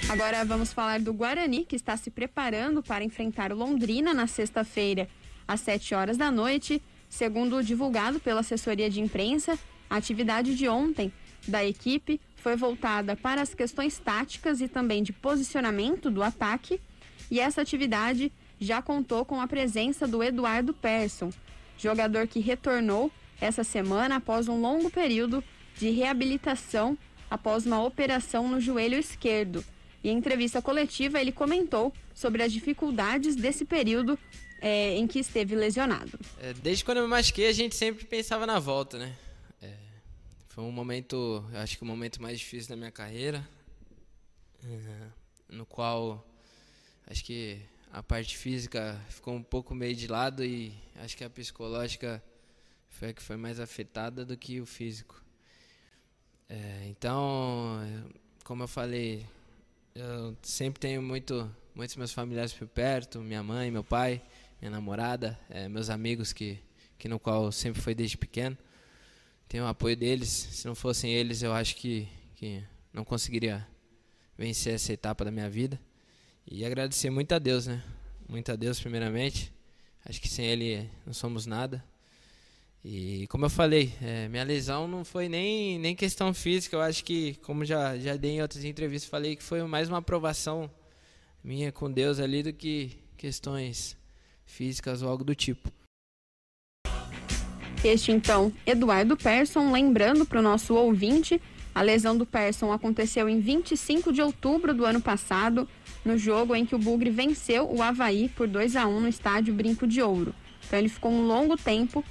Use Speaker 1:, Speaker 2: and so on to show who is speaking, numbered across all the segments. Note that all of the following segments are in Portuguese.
Speaker 1: Agora vamos falar do Guarani, que está se preparando para enfrentar o Londrina na sexta-feira, às 7 horas da noite. Segundo divulgado pela assessoria de imprensa, a atividade de ontem da equipe foi voltada para as questões táticas e também de posicionamento do ataque. E essa atividade já contou com a presença do Eduardo Persson, jogador que retornou essa semana após um longo período de reabilitação após uma operação no joelho esquerdo. E em entrevista coletiva ele comentou sobre as dificuldades desse período em que esteve lesionado.
Speaker 2: Desde quando eu me machuquei, a gente sempre pensava na volta, né? Foi um momento, acho que o momento mais difícil da minha carreira, no qual acho que a parte física ficou um pouco meio de lado e acho que a psicológica foi a que foi mais afetada do que o físico. Então, como eu falei, eu sempre tenho muitos meus familiares por perto, minha mãe, meu pai, minha namorada, meus amigos no qual eu sempre fui desde pequeno. Tenho o apoio deles. Se não fossem eles, eu acho que não conseguiria vencer essa etapa da minha vida. E agradecer muito a Deus, né? Muito a Deus, primeiramente. Acho que sem Ele não somos nada. E como eu falei, minha lesão não foi nem questão física. Eu acho que, como já dei em outras entrevistas, falei que foi mais uma aprovação minha com Deus ali do que questões físicas ou algo do tipo.
Speaker 1: Este, então, Eduardo Persson. Lembrando para o nosso ouvinte, a lesão do Persson aconteceu em 25 de outubro do ano passado, no jogo em que o Bugre venceu o Avaí por 2-1 no estádio Brinco de Ouro. Então ele ficou um longo tempo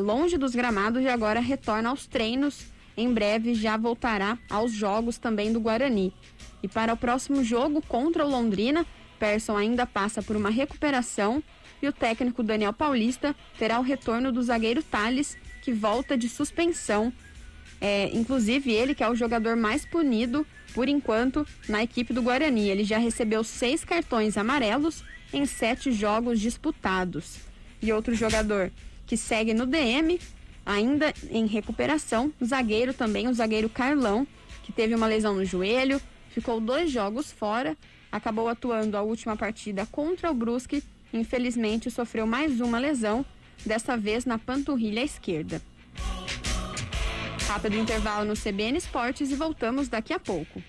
Speaker 1: longe dos gramados e agora retorna aos treinos. Em breve já voltará aos jogos também do Guarani. E para o próximo jogo contra o Londrina, Persson ainda passa por uma recuperação e o técnico Daniel Paulista terá o retorno do zagueiro Thales, que volta de suspensão. Inclusive ele, que é o jogador mais punido por enquanto na equipe do Guarani. Ele já recebeu 6 cartões amarelos em 7 jogos disputados. E outro jogador que segue no DM, ainda em recuperação, o zagueiro Carlão, que teve uma lesão no joelho, ficou 2 jogos fora, acabou atuando a última partida contra o Brusque. Infelizmente sofreu mais uma lesão, dessa vez na panturrilha esquerda. Rápido intervalo no CBN Esportes e voltamos daqui a pouco.